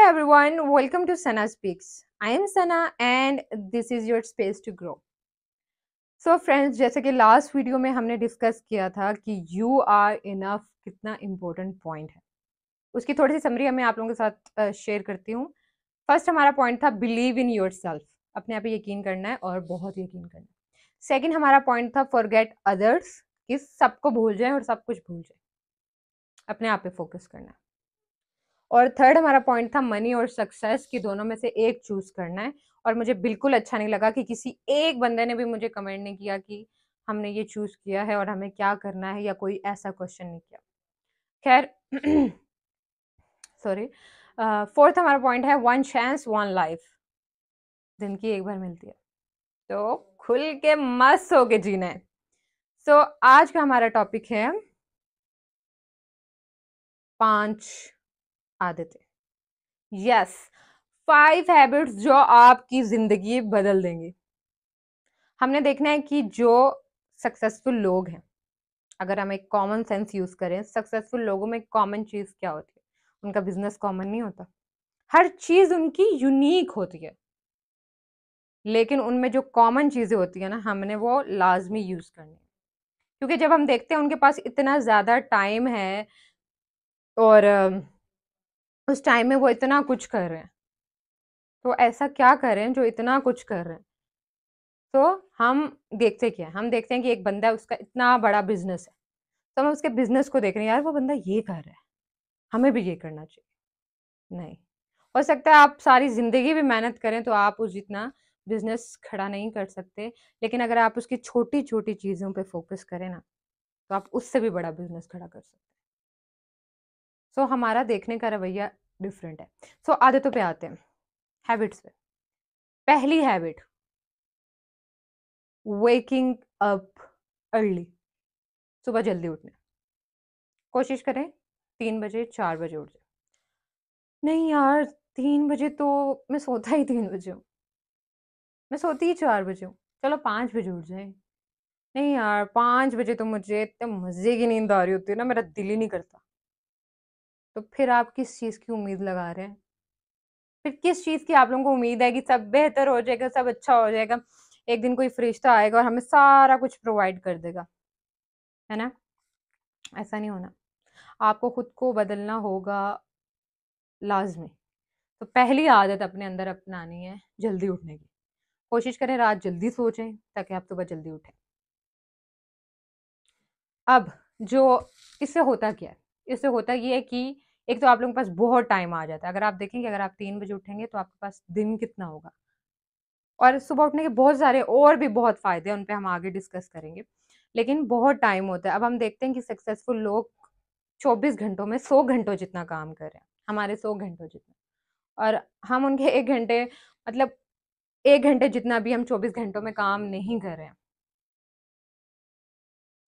everyone, welcome to Sana Speaks. I am Sana and this is your space to grow. So friends, जैसे कि last video में हमने discuss किया था कि यू आर इनफ कितना इम्पोर्टेंट पॉइंट है, उसकी थोड़ी सी समरी मैं आप लोगों के साथ शेयर करती हूँ। फर्स्ट हमारा पॉइंट था बिलीव इन योर सेल्फ, अपने आप पे यकीन करना है और बहुत यकीन करना है। सेकेंड हमारा पॉइंट था फॉरगेट अदर्स, कि सबको भूल जाए और सब कुछ भूल जाए, अपने आप पे फोकस करना है। और थर्ड हमारा पॉइंट था मनी और सक्सेस, की दोनों में से एक चूज करना है। और मुझे बिल्कुल अच्छा नहीं लगा कि किसी एक बंदे ने भी मुझे कमेंट नहीं किया कि हमने ये चूज किया है और हमें क्या करना है, या कोई ऐसा क्वेश्चन नहीं किया। खैर सॉरी। फोर्थ हमारा पॉइंट है वन चांस वन लाइफ, जिंदगी एक बार मिलती है तो खुल के मस्त होके जीना है। सो आज का हमारा टॉपिक है 5 आदतें। यस, 5 हैबिट्स जो आपकी जिंदगी बदल देंगी। हमने देखना है कि जो सक्सेसफुल लोग हैं, अगर हम एक कॉमन सेंस यूज करें, सक्सेसफुल लोगों में कॉमन चीज क्या होती है? उनका बिजनेस कॉमन नहीं होता, हर चीज उनकी यूनिक होती है, लेकिन उनमें जो कॉमन चीजें होती है ना, हमने वो लाजमी यूज करनी है। क्योंकि जब हम देखते हैं उनके पास इतना ज्यादा टाइम है और उस टाइम में वो इतना कुछ कर रहे हैं, तो ऐसा क्या करें जो इतना कुछ कर रहे हैं? तो हम देखते क्या है, हम देखते हैं कि एक बंदा है, उसका इतना बड़ा बिजनेस है, तो हम उसके बिजनेस को देख रहे हैं, यार वो बंदा ये कर रहा है, हमें भी ये करना चाहिए। नहीं, हो सकता है आप सारी जिंदगी भी मेहनत करें तो आप उस जितना बिजनेस खड़ा नहीं कर सकते, लेकिन अगर आप उसकी छोटी छोटी चीजों पे फोकस करें ना, तो आप उससे भी बड़ा बिजनेस खड़ा कर सकते हैं। सो हमारा देखने का रवैया डिफरेंट है। सो आदतों पे आते हैं, हैबिट्स पे। पहली हैबिट, वेकिंग अप अर्ली, सुबह जल्दी उठने। कोशिश करें 3 बजे 4 बजे उठ जाए। नहीं यार, 3 बजे तो मैं सोता ही 3 बजे हूँ, मैं सोती ही 4 बजे हूँ, चलो 5 बजे उठ जाए। नहीं यार, 5 बजे तो मुझे इतने मजे की नींद आ रही होती है ना, मेरा दिल ही नहीं करता। तो फिर आप किस चीज की उम्मीद लगा रहे हैं? फिर किस चीज की आप लोगों को उम्मीद है कि सब बेहतर हो जाएगा, सब अच्छा हो जाएगा, एक दिन कोई फरिश्ता आएगा और हमें सारा कुछ प्रोवाइड कर देगा, है ना? ऐसा नहीं होना, आपको खुद को बदलना होगा लाजमी। तो पहली आदत अपने अंदर अपनानी है जल्दी उठने की। कोशिश करें रात जल्दी सो जाएं ताकि आप सुबह जल्दी उठें। अब जो इससे होता क्या है, इससे होता ये है कि एक तो आप लोगों के पास बहुत टाइम आ जाता है। अगर आप देखेंगे, अगर आप 3 बजे उठेंगे तो आपके पास दिन कितना होगा। और सुबह उठने के बहुत सारे और भी बहुत फायदे हैं, उन पे हम आगे डिस्कस करेंगे, लेकिन बहुत टाइम होता है। अब हम देखते हैं कि सक्सेसफुल लोग 24 घंटों में 100 घंटों जितना काम कर रहे हैं, हमारे 100 घंटों जितना, और हम उनके 1 घंटे, मतलब 1 घंटे जितना भी हम 24 घंटों में काम नहीं कर रहे हैं।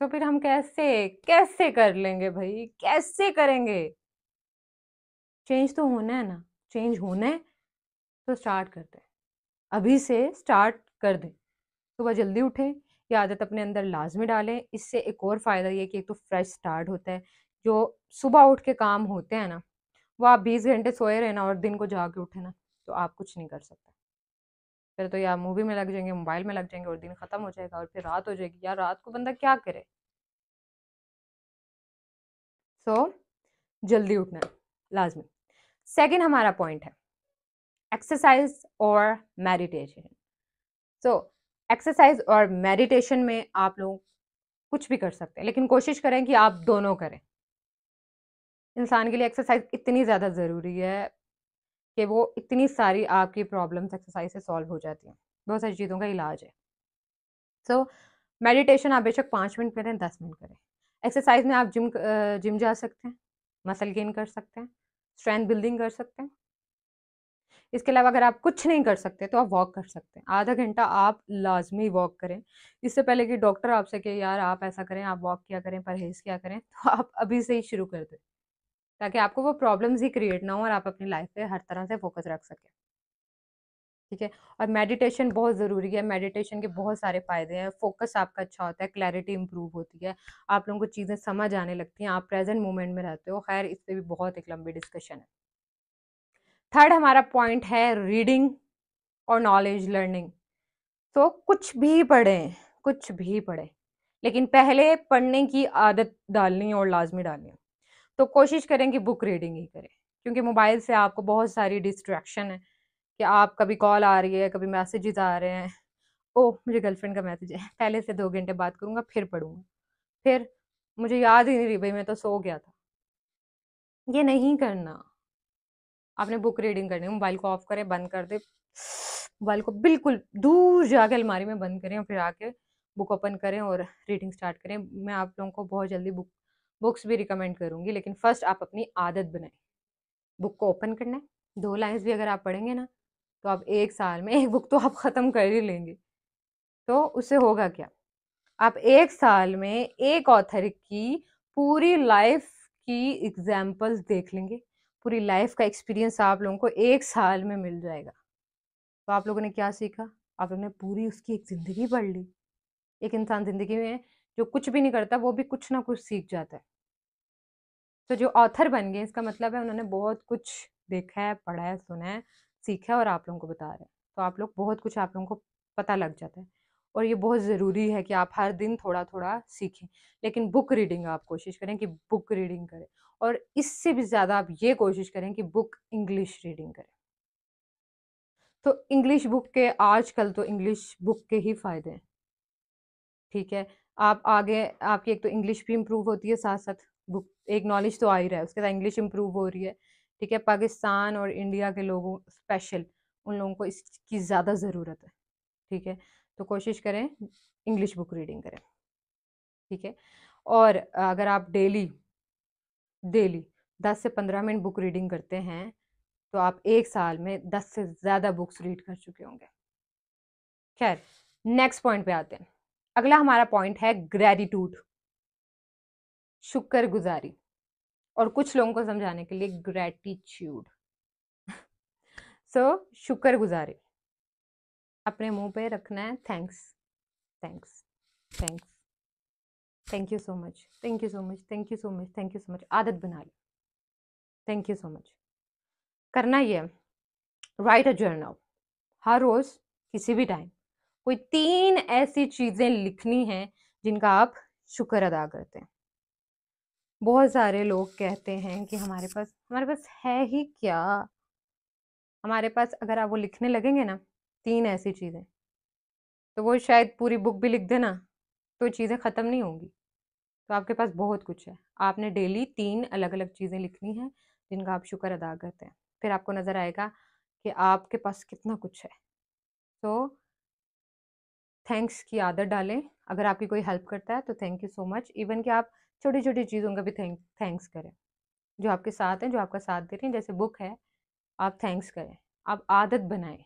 तो फिर हम कैसे कैसे कर लेंगे भाई, कैसे करेंगे? चेंज तो होना है ना, चेंज होना है तो स्टार्ट करते हैं, अभी से स्टार्ट कर दें। सुबह जल्दी उठें, ये आदत अपने अंदर लाजमी डालें। इससे एक और फायदा ये कि एक तो फ्रेश स्टार्ट होता है। जो सुबह उठ के काम होते हैं ना, वो आप 20 घंटे सोए रहे ना और दिन को जाके उठे ना, तो आप कुछ नहीं कर सकते। फिर तो या मूवी में लग जाएंगे, मोबाइल में लग जाएंगे और दिन खत्म हो जाएगा और फिर रात हो जाएगी। यार रात को बंदा क्या करे? सो जल्दी उठना है लाजमी। सेकंड हमारा पॉइंट है एक्सरसाइज और मेडिटेशन। सो एक्सरसाइज और मेडिटेशन में आप लोग कुछ भी कर सकते हैं, लेकिन कोशिश करें कि आप दोनों करें। इंसान के लिए एक्सरसाइज इतनी ज़्यादा ज़रूरी है कि वो इतनी सारी आपकी प्रॉब्लम्स एक्सरसाइज से सॉल्व हो जाती हैं, बहुत सारी चीज़ों का इलाज है। सो मेडिटेशन आप बेशक 5 मिनट करें, 10 मिनट करें। एक्सरसाइज में आप जिम जा सकते हैं, मसल गेन कर सकते हैं, स्ट्रेंथ बिल्डिंग कर सकते हैं। इसके अलावा अगर आप कुछ नहीं कर सकते तो आप वॉक कर सकते हैं, आधा घंटा आप लाजमी वॉक करें। इससे पहले कि डॉक्टर आपसे कहे यार आप ऐसा करें, आप वॉक किया करें, परहेज किया करें, तो आप अभी से ही शुरू कर दें, ताकि आपको वो प्रॉब्लम्स ही क्रिएट ना हो और आप अपनी लाइफ पे हर तरह से फोकस रख सकें। ठीक है। और मेडिटेशन बहुत ज़रूरी है, मेडिटेशन के बहुत सारे फ़ायदे हैं। फोकस आपका अच्छा होता है, क्लैरिटी इंप्रूव होती है, आप लोगों को चीज़ें समझ आने लगती हैं, आप प्रेजेंट मोमेंट में रहते हो। खैर इस पर भी बहुत एक लंबी डिस्कशन है। थर्ड हमारा पॉइंट है रीडिंग और नॉलेज लर्निंग। तो कुछ भी पढ़ें, कुछ भी पढ़ें, लेकिन पहले पढ़ने की आदत डालनी और लाजमी डालनी। तो कोशिश करें कि बुक रीडिंग ही करें, क्योंकि मोबाइल से आपको बहुत सारी डिस्ट्रैक्शन है कि आप कभी कॉल आ रही है, कभी मैसेजेस आ रहे हैं, ओह मुझे गर्लफ्रेंड का मैसेज है, पहले से 2 घंटे बात करूंगा फिर पढ़ूंगा, फिर मुझे याद ही नहीं रही भाई मैं तो सो गया था। ये नहीं करना। आपने बुक रीडिंग करनी है, मोबाइल को ऑफ करें, बंद कर दे, मोबाइल को बिल्कुल दूर जाके अलमारी में बंद करें और फिर आके बुक ओपन करें और रीडिंग स्टार्ट करें। मैं आप लोगों को बहुत जल्दी बुक्स भी रिकमेंड करूंगी, लेकिन फर्स्ट आप अपनी आदत बनाएं बुक को ओपन करना है। 2 लाइन्स भी अगर आप पढ़ेंगे ना, तो आप 1 साल में एक बुक तो आप ख़त्म कर ही लेंगे। तो उससे होगा क्या, आप 1 साल में एक ऑथर की पूरी लाइफ की एग्जाम्पल्स देख लेंगे, पूरी लाइफ का एक्सपीरियंस आप लोगों को 1 साल में मिल जाएगा। तो आप लोगों ने क्या सीखा, आप लोगों ने पूरी उसकी एक ज़िंदगी पढ़ ली। एक इंसान ज़िंदगी में जो कुछ भी नहीं करता वो भी कुछ ना कुछ सीख जाता है। तो जो ऑथर बन गए इसका मतलब है उन्होंने बहुत कुछ देखा है, पढ़ा है, सुना है, सीखा है और आप लोगों को बता रहे हैं। तो आप लोग बहुत कुछ आप लोगों को पता लग जाता है, और ये बहुत ज़रूरी है कि आप हर दिन थोड़ा थोड़ा सीखें। लेकिन बुक रीडिंग आप कोशिश करें कि बुक रीडिंग करें, और इससे भी ज़्यादा आप ये कोशिश करें कि बुक इंग्लिश रीडिंग करें। तो इंग्लिश बुक के आजकल तो इंग्लिश बुक के ही फ़ायदे हैं, ठीक है। आप आगे आपकी एक तो इंग्लिश भी इम्प्रूव होती है, साथ साथ बुक एक नॉलेज तो आ ही रहा है, उसके साथ इंग्लिश इम्प्रूव हो रही है, ठीक है। पाकिस्तान और इंडिया के लोगों स्पेशल उन लोगों को इसकी ज़्यादा ज़रूरत है, ठीक है। तो कोशिश करें इंग्लिश बुक रीडिंग करें, ठीक है। और अगर आप डेली डेली 10 से 15 मिनट बुक रीडिंग करते हैं तो आप 1 साल में 10 से ज़्यादा बुक्स रीड कर चुके होंगे। खैर, नेक्स्ट पॉइंट पे आते हैं। अगला हमारा पॉइंट है ग्रेटिट्यूड, शुक्रगुजारी, और कुछ लोगों को समझाने के लिए ग्रेटिट्यूड। सो शुक्रगुजारी अपने मुंह पे रखना है, thanks thanks thanks, thank you so much, thank you so much, thank you so much, thank you so much, आदत बना ली। थैंक यू सो मच करना ही है। राइट अ जर्नल, हर रोज किसी भी टाइम कोई 3 ऐसी चीजें लिखनी है जिनका आप शुक्र अदा करते हैं। बहुत सारे लोग कहते हैं कि हमारे पास है ही क्या। हमारे पास अगर आप वो लिखने लगेंगे ना 3 ऐसी चीजें, तो वो शायद पूरी बुक भी लिख देना तो चीजें खत्म नहीं होंगी। तो आपके पास बहुत कुछ है, आपने डेली 3 अलग अलग चीजें लिखनी है जिनका आप शुक्र अदा करते हैं। फिर आपको नजर आएगा कि आपके पास कितना कुछ है। तो थैंक्स की आदत डालें। अगर आपकी कोई हेल्प करता है तो thank you so much. Even कि आप छोटी छोटी चीज़ों का भी थैंक्स करें, जो आपके साथ हैं, जो आपका साथ दे रही हैं, जैसे बुक है, आप थैंक्स करें। आप आदत बनाएं,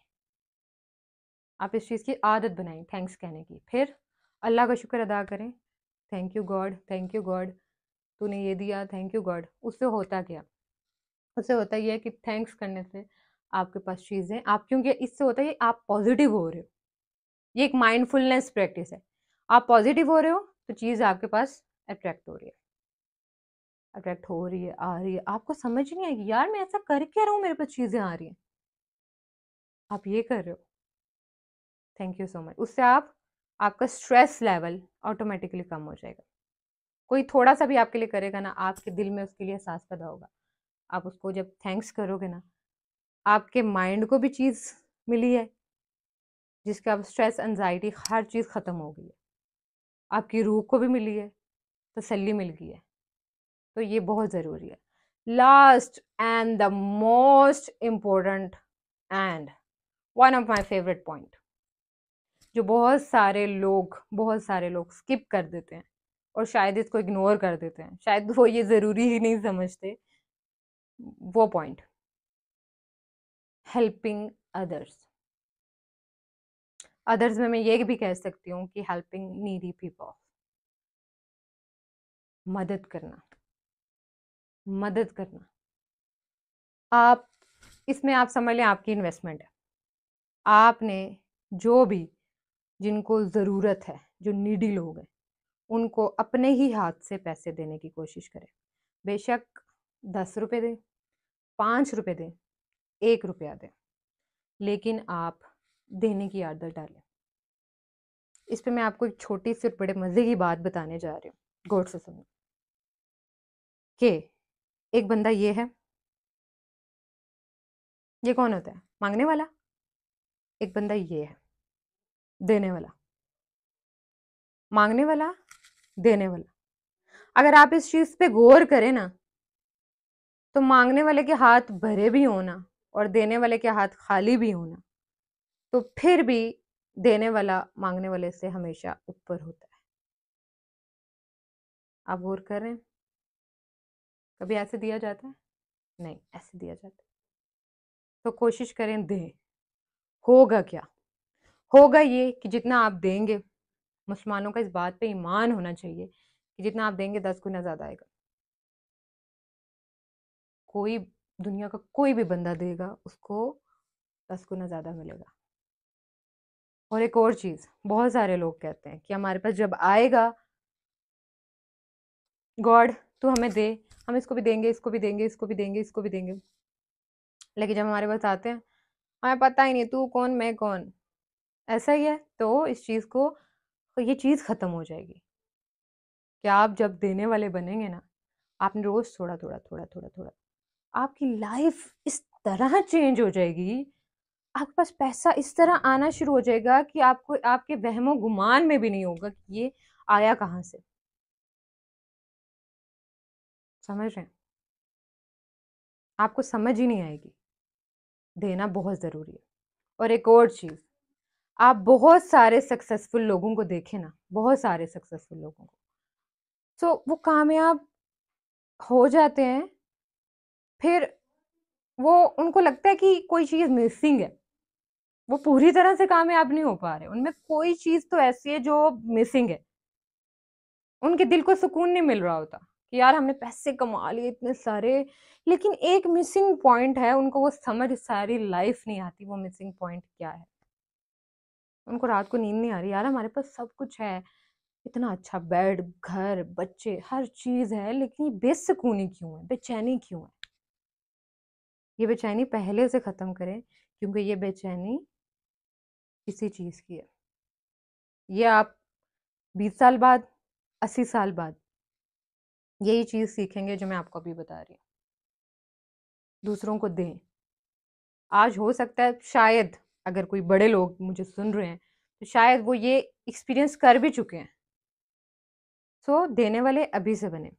आप इस चीज़ की आदत बनाएं थैंक्स कहने की। फिर अल्लाह का शुक्र अदा करें, thank you God, thank you God, तूने ये दिया, थैंक यू गॉड। उससे होता क्या, उससे होता ये है कि थैंक्स करने से आपके पास चीज़ें आप, क्योंकि इससे होता है आप पॉजिटिव हो रहे हो। ये एक माइंडफुलनेस प्रैक्टिस है। आप पॉजिटिव हो रहे हो तो चीज़ आपके पास अट्रैक्ट हो रही है, अट्रैक्ट हो रही है, आ रही है। आपको समझ नहीं आएगी यार मैं ऐसा कर क्या रहा हूँ, मेरे पास चीज़ें आ रही हैं। आप ये कर रहे हो, थैंक यू सो मच। उससे आपका स्ट्रेस लेवल ऑटोमेटिकली कम हो जाएगा। कोई थोड़ा सा भी आपके लिए करेगा ना, आपके दिल में उसके लिए एहसास पैदा होगा। आप उसको जब थैंक्स करोगे ना, आपके माइंड को भी चीज़ मिली है जिसके आप स्ट्रेस एंजाइटी हर चीज़ ख़त्म हो गई है। आपकी रूह को भी मिली है, तसल्ली मिल गई है। तो ये बहुत ज़रूरी है। Last and the most important and one of my favourite point, जो बहुत सारे लोग स्किप कर देते हैं और शायद इसको इग्नोर कर देते हैं, शायद वो ये ज़रूरी ही नहीं समझते। वो पॉइंट, हेल्पिंग अदर्स। अदर्स में मैं ये भी कह सकती हूँ कि हेल्पिंग नीडी पीपल, मदद करना, मदद करना। आप इसमें आप समझ लें आपकी इन्वेस्टमेंट है। आपने जो भी, जिनको ज़रूरत है, जो नीडी लोग हैं, उनको अपने ही हाथ से पैसे देने की कोशिश करें। बेशक 10 रुपए दें, 5 रुपए दें, 1 रुपया दें, लेकिन आप देने की आदत डालें। इस पे मैं आपको एक छोटी सी बड़े मजे की बात बताने जा रही हूँ, गौर से सुनो। कि एक बंदा ये है, ये कौन होता है? मांगने वाला। एक बंदा ये है, देने वाला। मांगने वाला, देने वाला। अगर आप इस चीज पे गौर करें ना, तो मांगने वाले के हाथ भरे भी होना और देने वाले के हाथ खाली भी होना, तो फिर भी देने वाला मांगने वाले से हमेशा ऊपर होता है। आप गौर कर रहे हैं? कभी ऐसे दिया जाता है? नहीं, ऐसे दिया जाता है। तो कोशिश करें दें। होगा क्या? होगा ये कि जितना आप देंगे, मुसलमानों का इस बात पे ईमान होना चाहिए कि जितना आप देंगे 10 गुना ज्यादा आएगा। कोई, दुनिया का कोई भी बंदा देगा, उसको 10 गुना ज्यादा मिलेगा। और एक और चीज, बहुत सारे लोग कहते हैं कि हमारे पास जब आएगा, गॉड तू हमें दे, हम इसको भी देंगे, इसको भी देंगे, इसको भी देंगे, इसको भी देंगे। लेकिन जब हमारे पास आते हैं, हमें पता ही नहीं तू कौन मैं कौन। ऐसा ही है। तो इस चीज को, तो ये चीज खत्म हो जाएगी कि आप जब देने वाले बनेंगे ना, आपने रोज थोड़ा थोड़ा थोड़ा थोड़ा थोड़ा, आपकी लाइफ इस तरह चेंज हो जाएगी। आपके पास पैसा इस तरह आना शुरू हो जाएगा कि आपको, आपके वहमो गुमान में भी नहीं होगा कि ये आया कहाँ से। समझ रहे हैं? आपको समझ ही नहीं आएगी। देना बहुत जरूरी है। और एक और चीज, आप बहुत सारे सक्सेसफुल लोगों को देखें ना, बहुत सारे सक्सेसफुल लोगों को, तो वो कामयाब हो जाते हैं, फिर वो, उनको लगता है कि कोई चीज मिसिंग है। वो पूरी तरह से कामयाब नहीं हो पा रहे, उनमें कोई चीज तो ऐसी है जो मिसिंग है। उनके दिल को सुकून नहीं मिल रहा होता कि यार हमने पैसे कमा लिए इतने सारे, लेकिन एक मिसिंग पॉइंट है, उनको वो समझ सारी लाइफ नहीं आती वो मिसिंग पॉइंट क्या है। उनको रात को नींद नहीं आ रही, यार हमारे पास सब कुछ है, इतना अच्छा बेड, घर, बच्चे, हर चीज है, लेकिन ये बेसुकूनी क्यों है, बेचैनी क्यों है? ये बेचैनी पहले से खत्म करें, क्योंकि ये बेचैनी किसी चीज की है। ये आप 20 साल बाद, 80 साल बाद यही चीज सीखेंगे जो मैं आपको अभी बता रही हूँ। दूसरों को दें। आज हो सकता है शायद, अगर कोई बड़े लोग मुझे सुन रहे हैं, तो शायद वो ये एक्सपीरियंस कर भी चुके हैं। सो देने वाले अभी से बने।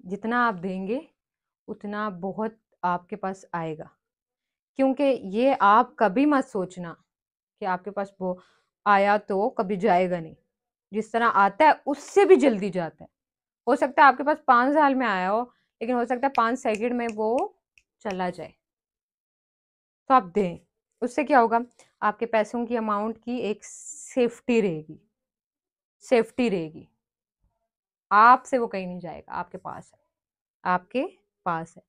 जितना आप देंगे, उतना बहुत आपके पास आएगा। क्योंकि ये आप कभी मत सोचना कि आपके पास वो आया तो कभी जाएगा नहीं। जिस तरह आता है उससे भी जल्दी जाता है। हो सकता है आपके पास 5 साल में आया हो, लेकिन हो सकता है 5 सेकंड में वो चला जाए। तो आप दें। उससे क्या होगा? आपके पैसों की अमाउंट की एक सेफ्टी रहेगी। सेफ्टी रहेगी। आपसे वो कहीं नहीं जाएगा, आपके पास है। आपके पास है।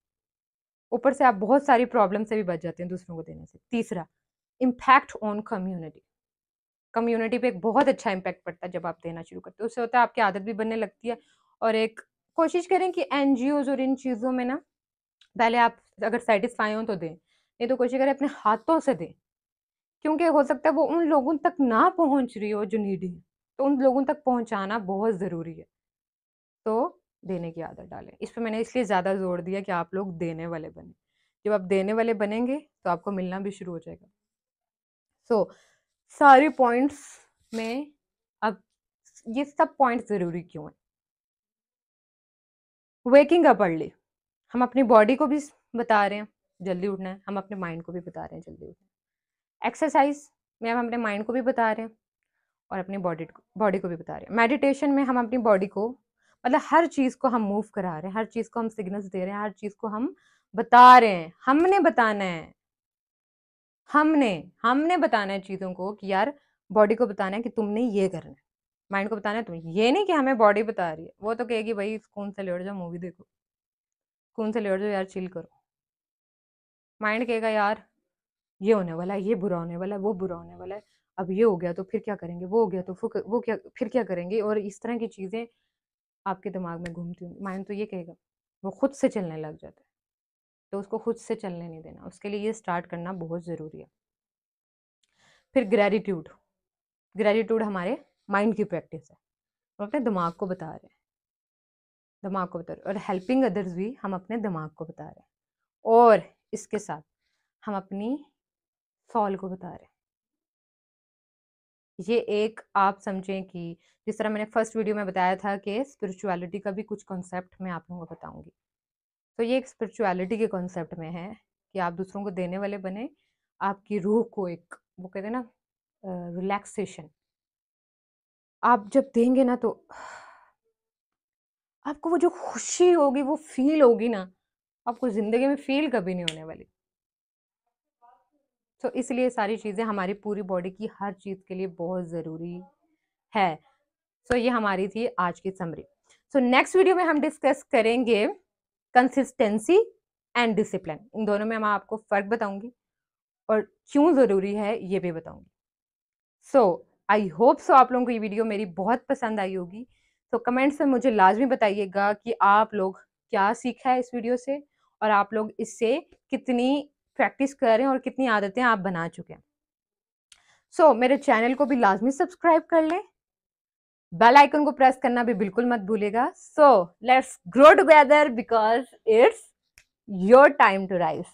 ऊपर से आप बहुत सारी प्रॉब्लम से भी बच जाते हैं दूसरों को देने से। तीसरा, इम्पैक्ट ऑन कम्युनिटी। कम्युनिटी पे एक बहुत अच्छा इम्पैक्ट पड़ता है जब आप देना शुरू करते हो। उससे होता है आपकी आदत भी बनने लगती है। और एक, कोशिश करें कि एनजीओ और इन चीज़ों में ना, पहले आप अगर सेटिस्फाई हो तो दें, नहीं तो कोशिश करें अपने हाथों से दें। क्योंकि हो सकता है वो उन लोगों तक ना पहुंच रही हो जो नीडी है, तो उन लोगों तक पहुंचाना बहुत ज़रूरी है। तो देने की आदत डालें। इस पे मैंने इसलिए ज़्यादा जोर दिया कि आप लोग देने वाले बने। जब आप देने वाले बनेंगे तो आपको मिलना भी शुरू हो जाएगा। सो सारे पॉइंट्स में, अब ये सब पॉइंट्स ज़रूरी क्यों है? वेकिंग अप अर्ली, हम अपनी बॉडी को भी बता रहे हैं जल्दी उठना है, हम अपने माइंड को भी बता रहे हैं जल्दी उठना है। एक्सरसाइज में हम अपने माइंड को भी बता रहे हैं और अपनी बॉडी को भी बता रहे हैं। मेडिटेशन में हम अपनी बॉडी को, मतलब हर चीज़ को हम मूव करा रहे हैं, हर चीज़ को हम सिग्नल्स दे रहे हैं, हर चीज़ को हम बता रहे हैं। हमने बताना है, हमने हमने बताना है चीज़ों को कि यार, बॉडी को बताना है कि तुमने ये करना है, माइंड को बताना है तुम, ये नहीं कि हमें बॉडी बता रही है। वो तो कहेगी भाई स्कून से लेट जाओ, मूवी देखो, स्कून से लेट जाओ यार, चिल करो। माइंड कहेगा यार ये होने वाला है, ये बुरा होने वाला है, वो बुरा होने वाला है, अब ये हो गया तो फिर क्या करेंगे, वो हो गया तो वो क्या, फिर क्या करेंगे, और इस तरह की चीज़ें आपके दिमाग में घूमती होंगी। माइंड तो ये कहेगा, वो खुद से चलने लग जाता है। तो उसको खुद से चलने नहीं देना, उसके लिए ये स्टार्ट करना बहुत ज़रूरी है। फिर ग्रेटिट्यूड, ग्रेटिट्यूड हमारे माइंड की प्रैक्टिस है, हम अपने दिमाग को बता रहे हैं, दिमाग को बता रहे हैं, और हेल्पिंग अदर्स भी हम अपने दिमाग को बता रहे हैं, और इसके साथ हम अपनी सॉल को बता रहे हैं। ये एक आप समझें कि जिस तरह मैंने फर्स्ट वीडियो में बताया था कि स्पिरिचुअलिटी का भी कुछ कॉन्सेप्ट मैं आप लोगों को बताऊंगी, तो ये एक स्पिरिचुअलिटी के कॉन्सेप्ट में है कि आप दूसरों को देने वाले बने, आपकी रूह को एक, वो कहते हैं ना, रिलैक्सेशन, आप जब देंगे ना तो आपको वो जो खुशी होगी, वो फील होगी ना, आपको जिंदगी में फील कभी नहीं होने वाली। तो इसलिए सारी चीज़ें हमारी पूरी बॉडी की हर चीज़ के लिए बहुत ज़रूरी है। सो ये हमारी थी आज की समरी। सो नेक्स्ट वीडियो में हम डिस्कस करेंगे कंसिस्टेंसी एंड डिसिप्लिन, इन दोनों में मैं आपको फ़र्क बताऊंगी और क्यों ज़रूरी है ये भी बताऊंगी। सो आई होप सो आप लोगों को ये वीडियो मेरी बहुत पसंद आई होगी। तो कमेंट्स में मुझे लाजमी बताइएगा कि आप लोग क्या सीखा है इस वीडियो से, और आप लोग इससे कितनी प्रैक्टिस कर रहे हैं और कितनी आदतें आप बना चुके हैं। सो मेरे चैनल को भी लाजमी सब्सक्राइब कर लें, बेल आइकन को प्रेस करना भी बिल्कुल मत भूलिएगा। So let's grow together because it's your time to rise.